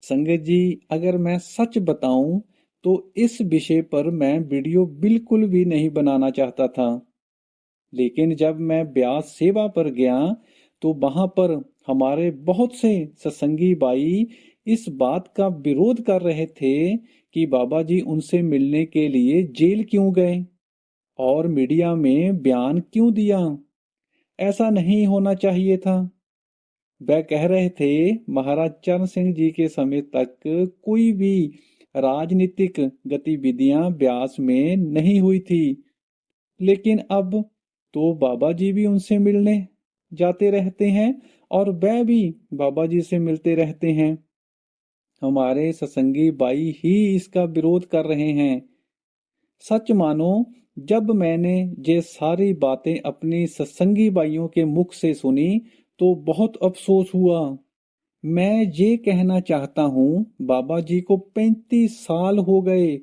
संगत जी, अगर मैं सच बताऊं तो इस विषय पर मैं वीडियो बिल्कुल भी नहीं बनाना चाहता था। लेकिन जब मैं ब्यास सेवा पर गया तो वहां पर हमारे बहुत से सत्संगी भाई इस बात का विरोध कर रहे थे कि बाबा जी उनसे मिलने के लिए जेल क्यों गए और मीडिया में बयान क्यों दिया। ऐसा नहीं होना चाहिए था। वह कह रहे थे महाराज चरण सिंह जी के समय तक कोई भी राजनीतिक गतिविधियां ब्यास में नहीं हुई थी। लेकिन अब तो बाबा जी भी उनसे मिलने जाते रहते हैं और वह भी बाबा जी से मिलते रहते हैं। हमारे सत्संगी भाई ही इसका विरोध कर रहे हैं। सच मानो, जब मैंने ये सारी बातें अपनी सत्संगी भाइयों के मुख से सुनी तो बहुत अफसोस हुआ। मैं ये कहना चाहता हूँ, बाबा जी को 35 साल हो गए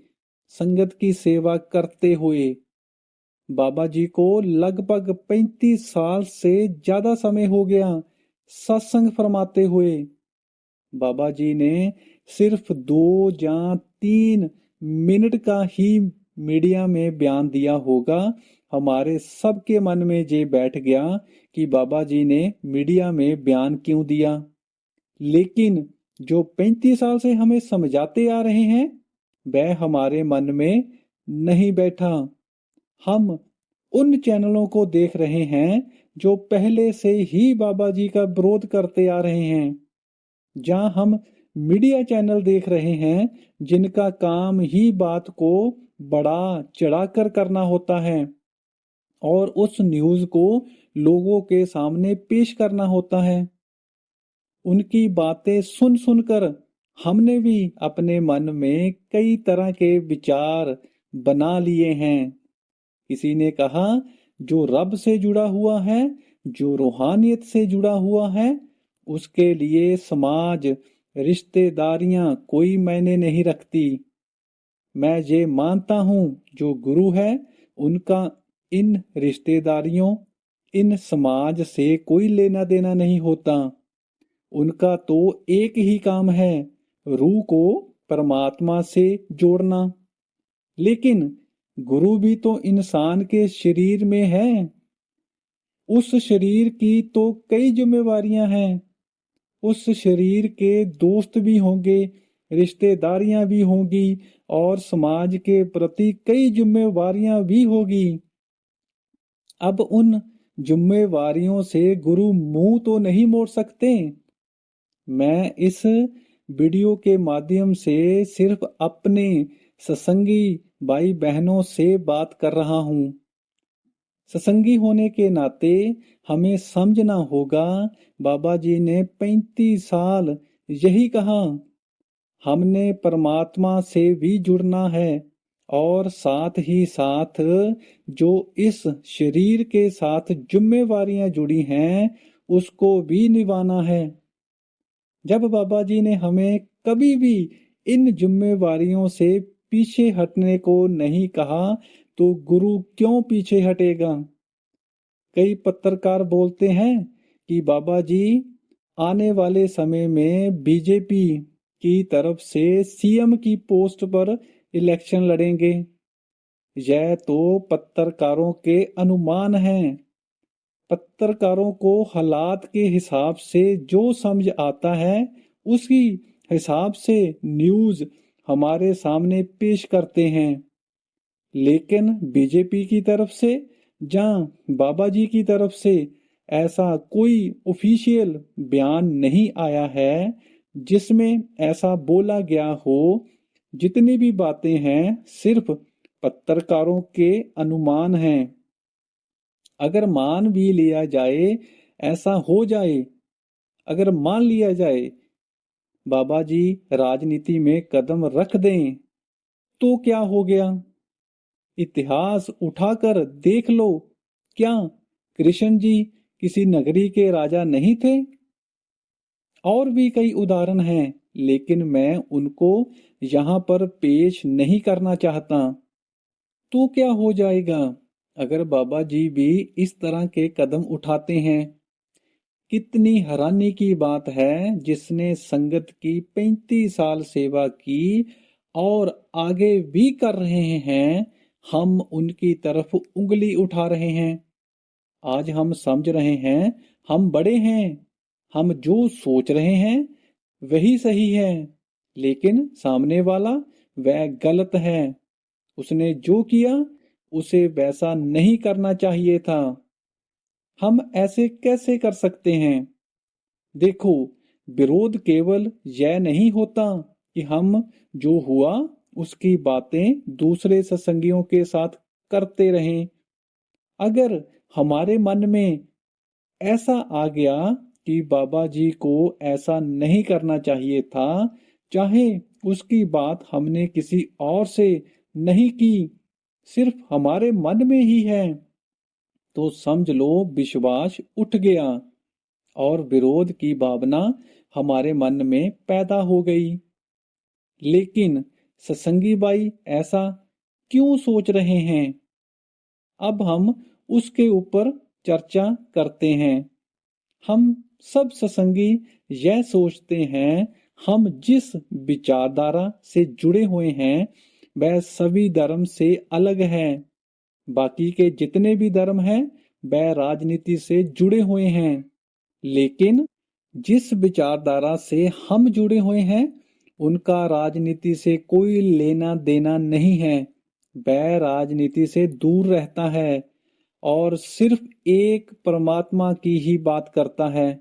संगत की सेवा करते हुए। बाबा जी को लगभग 35 साल से ज्यादा समय हो गया सत्संग फरमाते हुए। बाबा जी ने सिर्फ 2 या 3 मिनट का ही मीडिया में बयान दिया होगा। हमारे सबके मन में ये बैठ गया कि बाबा जी ने मीडिया में बयान क्यों दिया। लेकिन जो 35 साल से हमें समझाते आ रहे हैं वह हमारे मन में नहीं बैठा। हम उन चैनलों को देख रहे हैं जो पहले से ही बाबा जी का विरोध करते आ रहे हैं, जहां हम मीडिया चैनल देख रहे हैं जिनका काम ही बात को बढ़ा चढ़ाकर करना होता है और उस न्यूज को लोगों के सामने पेश करना होता है। उनकी बातें सुन सुनकर हमने भी अपने मन में कई तरह के विचार बना लिए हैं। किसी ने कहा, जो रब से जुड़ा हुआ है, जो रूहानियत से जुड़ा हुआ है, उसके लिए समाज रिश्तेदारियां कोई मायने नहीं रखती। मैं ये मानता हूं, जो गुरु है उनका इन रिश्तेदारियों, इन समाज से कोई लेना देना नहीं होता। उनका तो एक ही काम है, रूह को परमात्मा से जोड़ना। लेकिन गुरु भी तो इंसान के शरीर में है। उस शरीर की तो कई जिम्मेवारियां हैं। उस शरीर के दोस्त भी होंगे, रिश्तेदारियां भी होंगी और समाज के प्रति कई जिम्मेवारियां भी होगी। अब उन जिम्मेवारियों से गुरु मुंह तो नहीं मोड़ सकते। मैं इस वीडियो के माध्यम से सिर्फ अपने सत्संगी भाई बहनों से बात कर रहा हूँ। सत्संगी होने के नाते हमें समझना होगा, बाबा जी ने 35 साल यही कहा, हमने परमात्मा से भी जुड़ना है और साथ ही साथ जो इस शरीर के साथ जिम्मेवारियां जुड़ी हैं उसको भी निभाना है। जब बाबा जी ने हमें कभी भी इन जिम्मेवारियों से पीछे हटने को नहीं कहा तो गुरु क्यों पीछे हटेगा। कई पत्रकार बोलते हैं कि बाबा जी आने वाले समय में बीजेपी की तरफ से सीएम की पोस्ट पर इलेक्शन लड़ेंगे। यह तो पत्रकारों के अनुमान हैं। पत्रकारों को हालात के हिसाब से जो समझ आता है उसी हिसाब से न्यूज हमारे सामने पेश करते हैं। लेकिन बीजेपी की तरफ से, जहां बाबा जी की तरफ से ऐसा कोई ऑफिशियल बयान नहीं आया है जिसमें ऐसा बोला गया हो। जितनी भी बातें हैं सिर्फ पत्रकारों के अनुमान हैं। अगर मान भी लिया जाए, ऐसा हो जाए, अगर मान लिया जाए बाबा जी राजनीति में कदम रख दें तो क्या हो गया। इतिहास उठाकर देख लो, क्या कृष्ण जी किसी नगरी के राजा नहीं थे। और भी कई उदाहरण हैं, लेकिन मैं उनको यहाँ पर पेश नहीं करना चाहता। तो क्या हो जाएगा अगर बाबा जी भी इस तरह के कदम उठाते हैं। कितनी हैरानी की बात है, जिसने संगत की 35 साल सेवा की और आगे भी कर रहे हैं, हम उनकी तरफ उंगली उठा रहे हैं। आज हम समझ रहे हैं हम बड़े हैं, हम जो सोच रहे हैं वही सही है, लेकिन सामने वाला वह गलत है। उसने जो किया उसे वैसा नहीं करना चाहिए था। हम ऐसे कैसे कर सकते हैं? देखो, विरोध केवल यह नहीं होता कि हम जो हुआ उसकी बातें दूसरे सत्संगियों के साथ करते रहें। अगर हमारे मन में ऐसा आ गया कि बाबा जी को ऐसा नहीं करना चाहिए था, चाहे उसकी बात हमने किसी और से नहीं की, सिर्फ हमारे मन में ही है, तो समझ लो विश्वास उठ गया और विरोध की भावना हमारे मन में पैदा हो गई। लेकिन सत्संगी भाई ऐसा क्यों सोच रहे हैं? अब हम उसके ऊपर चर्चा करते हैं। हम सब सत्संगी यह सोचते हैं, हम जिस विचारधारा से जुड़े हुए हैं वह सभी धर्म से अलग है। बाकी के जितने भी धर्म हैं वह राजनीति से जुड़े हुए हैं, लेकिन जिस विचारधारा से हम जुड़े हुए हैं उनका राजनीति से कोई लेना देना नहीं है। वह राजनीति से दूर रहता है और सिर्फ एक परमात्मा की ही बात करता है।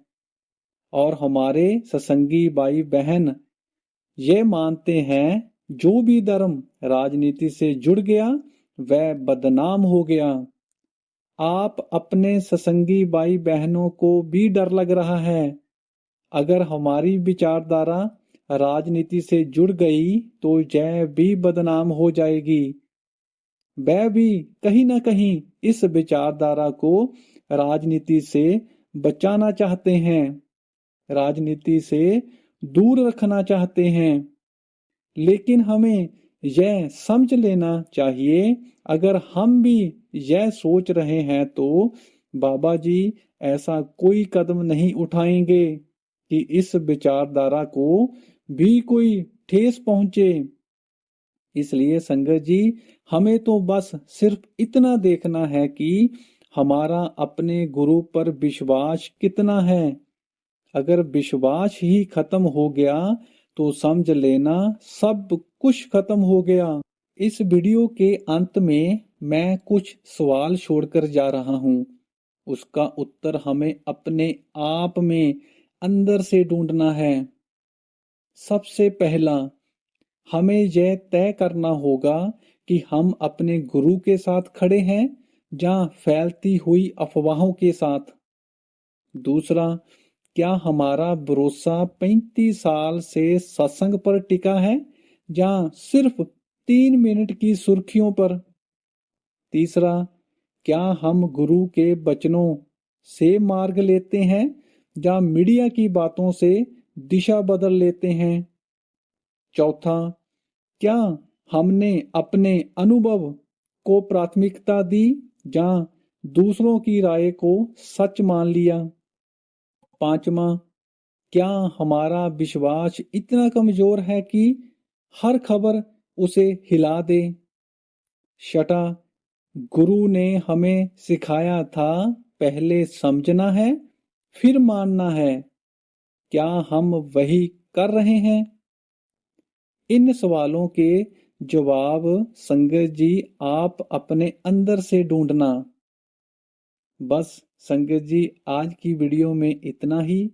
और हमारे सत्संगी भाई बहन ये मानते हैं जो भी धर्म राजनीति से जुड़ गया वह बदनाम हो गया। आप अपने सत्संगी भाई बहनों को भी डर लग रहा है। अगर हमारी विचारधारा राजनीति से जुड़ गई तो यह भी बदनाम हो जाएगी। वह भी कहीं ना कहीं इस विचारधारा को राजनीति से बचाना चाहते हैं, राजनीति से दूर रखना चाहते हैं। लेकिन हमें यह समझ लेना चाहिए, अगर हम भी यह सोच रहे हैं तो बाबा जी ऐसा कोई कदम नहीं उठाएंगे कि इस विचारधारा को भी कोई ठेस पहुंचे। इसलिए संगत जी, हमें तो बस सिर्फ इतना देखना है कि हमारा अपने गुरु पर विश्वास कितना है। अगर विश्वास ही खत्म हो गया तो समझ लेना सब कुछ खत्म हो गया। इस वीडियो के अंत में मैं कुछ सवाल छोड़कर जा रहा हूँ। उसका उत्तर हमें अपने आप में अंदर से ढूंढना है। सबसे पहला, हमें यह तय करना होगा कि हम अपने गुरु के साथ खड़े हैं या फैलती हुई अफवाहों के साथ। दूसरा, क्या हमारा भरोसा 35 साल से सत्संग पर टिका है या सिर्फ 3 मिनट की सुर्खियों पर? तीसरा, क्या हम गुरु के वचनों से मार्ग लेते हैं या मीडिया की बातों से दिशा बदल लेते हैं? चौथा, क्या हमने अपने अनुभव को प्राथमिकता दी या दूसरों की राय को सच मान लिया? पांचवा, क्या हमारा विश्वास इतना कमजोर है कि हर खबर उसे हिला दे? छठा, गुरु ने हमें सिखाया था पहले समझना है फिर मानना है, क्या हम वही कर रहे हैं? इन सवालों के जवाब संगत जी आप अपने अंदर से ढूंढना। बस संगत जी, आज की वीडियो में इतना ही।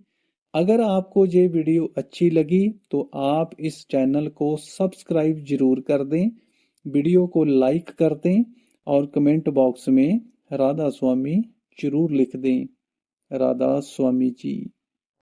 अगर आपको ये वीडियो अच्छी लगी तो आप इस चैनल को सब्सक्राइब जरूर कर दें, वीडियो को लाइक कर दें और कमेंट बॉक्स में राधा स्वामी जरूर लिख दें। राधा स्वामी जी।